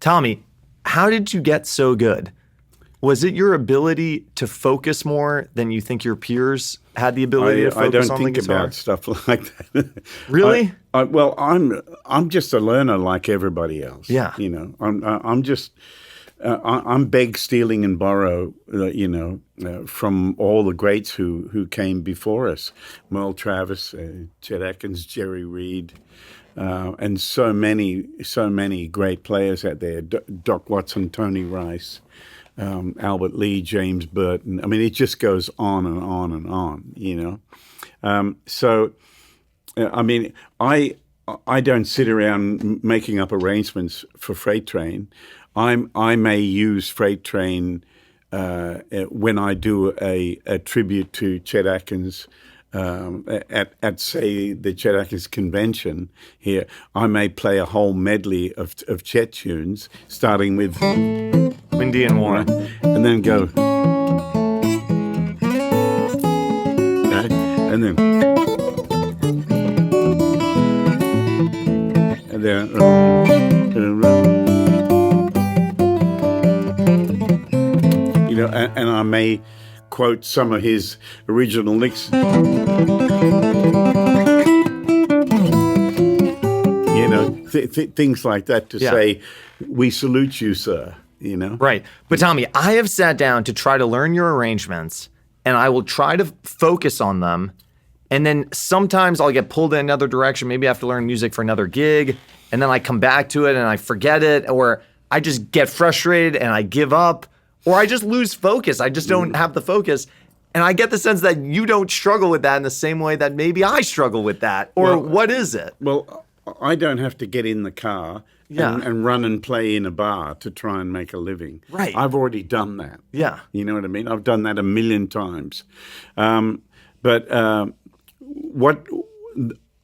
Tommy, how did you get so good? Was it your ability to focus more than you think your peers had the ability to focus on the guitar? I don't think about stuff like that. Really? Well, I'm just a learner like everybody else. Yeah. You know, I'm beg, stealing, and borrow. From all the greats who came before us: Merle Travis, Chet Atkins, Jerry Reed. And so many great players out there: Doc Watson, Tony Rice, Albert Lee, James Burton. I mean, it just goes on and on and on. You know, I mean, I don't sit around making up arrangements for Freight Train. I may use Freight Train when I do a tribute to Chet Atkins. At say the Chet Atkins convention here, I may play a whole medley of Chet tunes, starting with Windy and Warm, and then go, and then you know, and I may quote some of his original licks. You know, things like that to say, "We salute you, sir." You know, right? But Tommy, I have sat down to try to learn your arrangements, and I will try to focus on them. And then sometimes I'll get pulled in another direction. Maybe I have to learn music for another gig, and then I come back to it and I forget it, or I just get frustrated and I give up. Or I just lose focus. I just don't have the focus. And I get the sense that you don't struggle with that in the same way that maybe I struggle with that. Or what is it? Well, I don't have to get in the car and run and play in a bar to try and make a living. Right. I've already done that. Yeah. You know what I mean? I've done that a million times. But I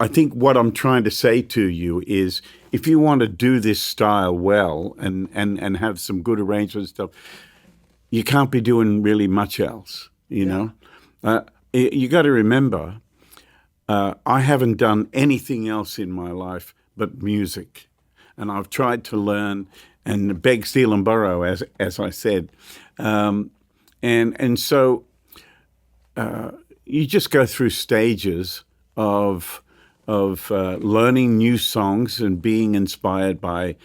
think what I'm trying to say to you is, if you want to do this style well and have some good arrangements and stuff, you can't be doing really much else, you know. You got to remember, I haven't done anything else in my life but music, and I've tried to learn and beg, steal, and borrow, as I said, and so you just go through stages of learning new songs and being inspired by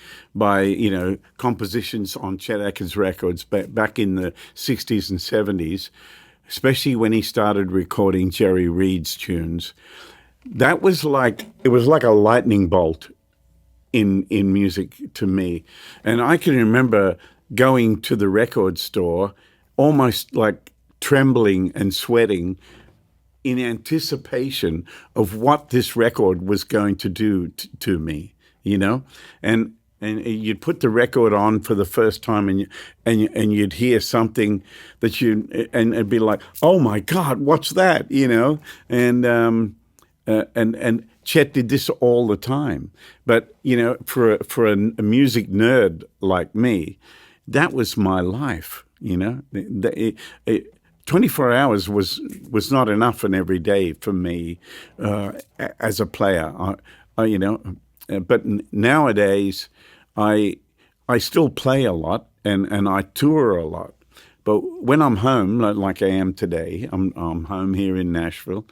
you know, compositions on Chet Atkins records back in the 60s and 70s, especially when he started recording Jerry Reed's tunes. It was like a lightning bolt in music to me. And I can remember going to the record store almost like trembling and sweating in anticipation of what this record was going to do to me, you know, and you'd put the record on for the first time, and you'd hear something that and it'd be like, oh my God, what's that, you know, and Chet did this all the time, but you know, for a music nerd like me, that was my life, you know. 24 hours was not enough in every day for me as a player, you know. But nowadays, I still play a lot and I tour a lot. But when I'm home, like I am today, I'm home here in Nashville.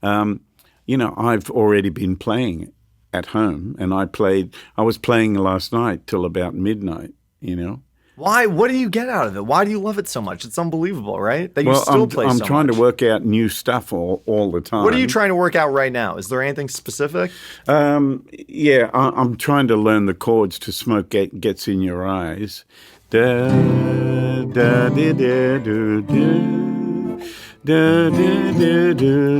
You know, I've already been playing at home, and I was playing last night till about midnight. You know. Why? What do you get out of it? Why do you love it so much? It's unbelievable, right? That you still play so much. I'm trying to work out new stuff all the time. What are you trying to work out right now? Is there anything specific? Yeah, I'm trying to learn the chords to Smoke Gets in Your Eyes. Da, da, da, da, da, da, da, da, da,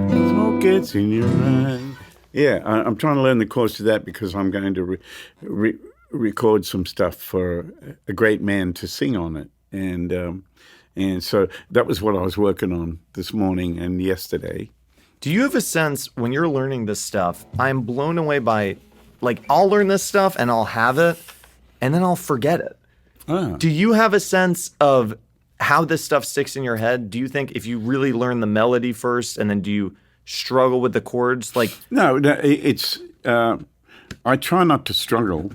Smoke gets in your eyes. Yeah, I'm trying to learn the chords to that because I'm going to record some stuff for a great man to sing on it, and so that was what I was working on this morning and yesterday. Do you have a sense when you're learning this stuff? I'm blown away by, like, I'll learn this stuff and I'll have it, and then I'll forget it. Ah. Do you have a sense of how this stuff sticks in your head? Do you think if you really learn the melody first and then do you struggle with the chords? Like, No, it's. I try not to struggle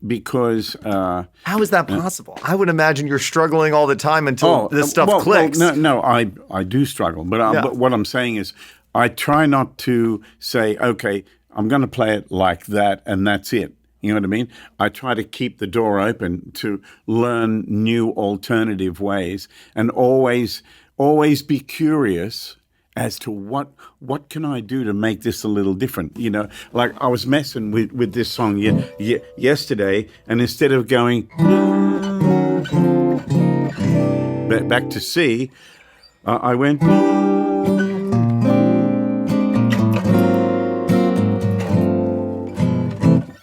because. how is that possible? I would imagine you're struggling all the time until this stuff clicks. No, I do struggle, but what I'm saying is, I try not to say, okay, I'm going to play it like that, and that's it. You know what I mean? I try to keep the door open to learn new alternative ways, and always be curious as to what can I do to make this a little different. You know, like I was messing with this song yesterday, and instead of going back to C, I went.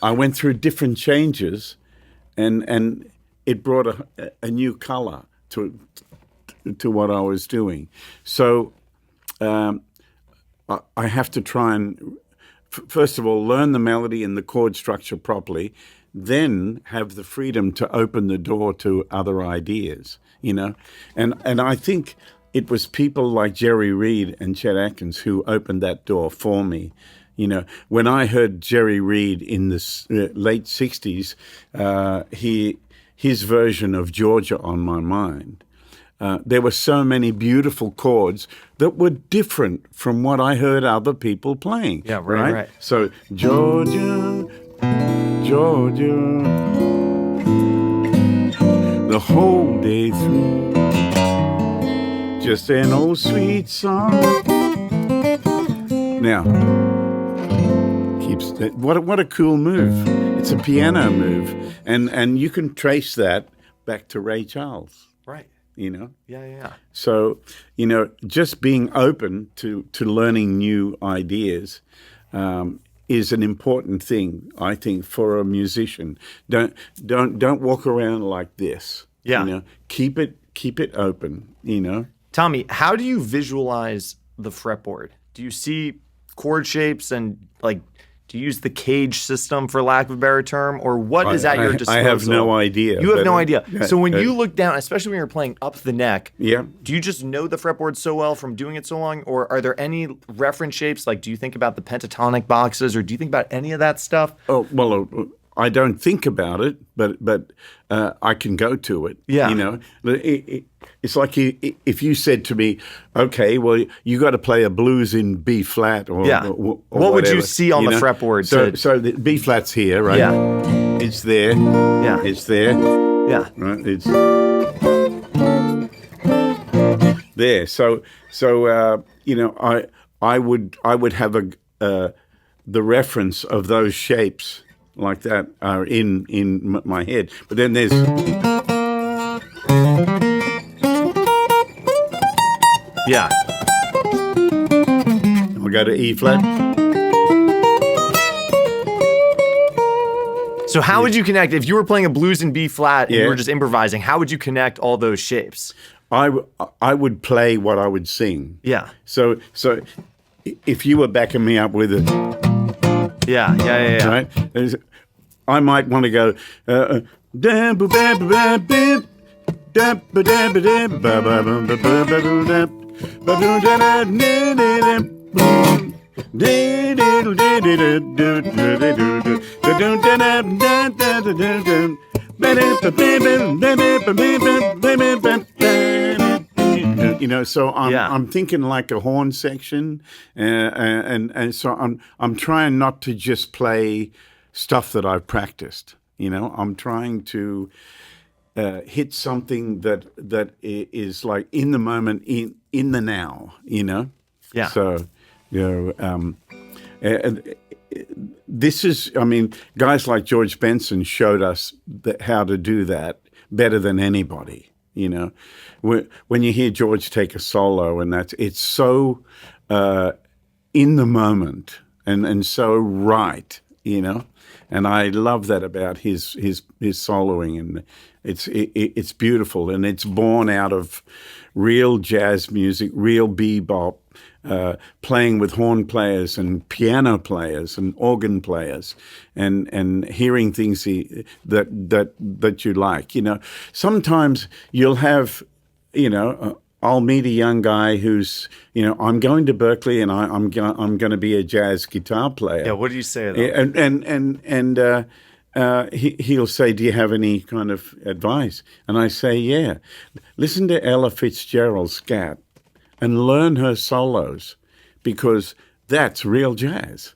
I went through different changes, and it brought a new color to what I was doing. So I have to try and, first of all, learn the melody and the chord structure properly, then have the freedom to open the door to other ideas, you know. And I think it was people like Jerry Reed and Chet Atkins who opened that door for me. You know, when I heard Jerry Reed in the late 60s, his version of Georgia on My Mind, there were so many beautiful chords that were different from what I heard other people playing. Yeah, right. So, Georgia, Georgia, the whole day through, just an old sweet song. Now, what a cool move. It's a piano move. And you can trace that back to Ray Charles. Right. You know? Yeah. So, you know, just being open to learning new ideas is an important thing, I think, for a musician. Don't walk around like this. Yeah. You know? Keep it open, you know? Tommy, how do you visualize the fretboard? Do you see chord shapes and, like, do you use the cage system, for lack of a better term, or what is at your disposal? I have no idea. You have no idea. So when you look down, especially when you're playing up the neck, yeah. Do you just know the fretboard so well from doing it so long, or are there any reference shapes? Like, do you think about the pentatonic boxes, or do you think about any of that stuff? Oh, well, I don't think about it, but I can go to it. Yeah. You know, it's like if you said to me, okay, well, you got to play a blues in B flat or what whatever, would you see on the fretboard? So the B flat's here, right? Yeah. It's there. Yeah. It's there. Yeah. Right. It's there. So you know, I would have the reference of those shapes like that are in my head. But then there's yeah. I'll go to E flat. So how would you connect, if you were playing a blues in B flat and you Yeah. were just improvising, how would you connect all those shapes? I would play what I would sing. Yeah. So if you were backing me up with it, Yeah. right? I might want to go. You know, so I'm thinking like a horn section, and so I'm trying not to just play stuff that I've practiced. You know, I'm trying to hit something that is like in the moment, in the now. You know, Yeah. So, you know, this is, I mean, guys like George Benson showed us how to do that better than anybody. You know, when you hear George take a solo, and it's so in the moment and so right, you know, and I love that about his soloing, and it's beautiful, and it's born out of real jazz music, real bebop, playing with horn players and piano players and organ players, and hearing things that you like. You know, sometimes you'll have I'll meet a young guy who's, I'm going to Berkeley and I'm going to be a jazz guitar player. Yeah, what do you say to them? He'll say, "Do you have any kind of advice?" And I say, "Yeah, listen to Ella Fitzgerald's scat and learn her solos, because that's real jazz."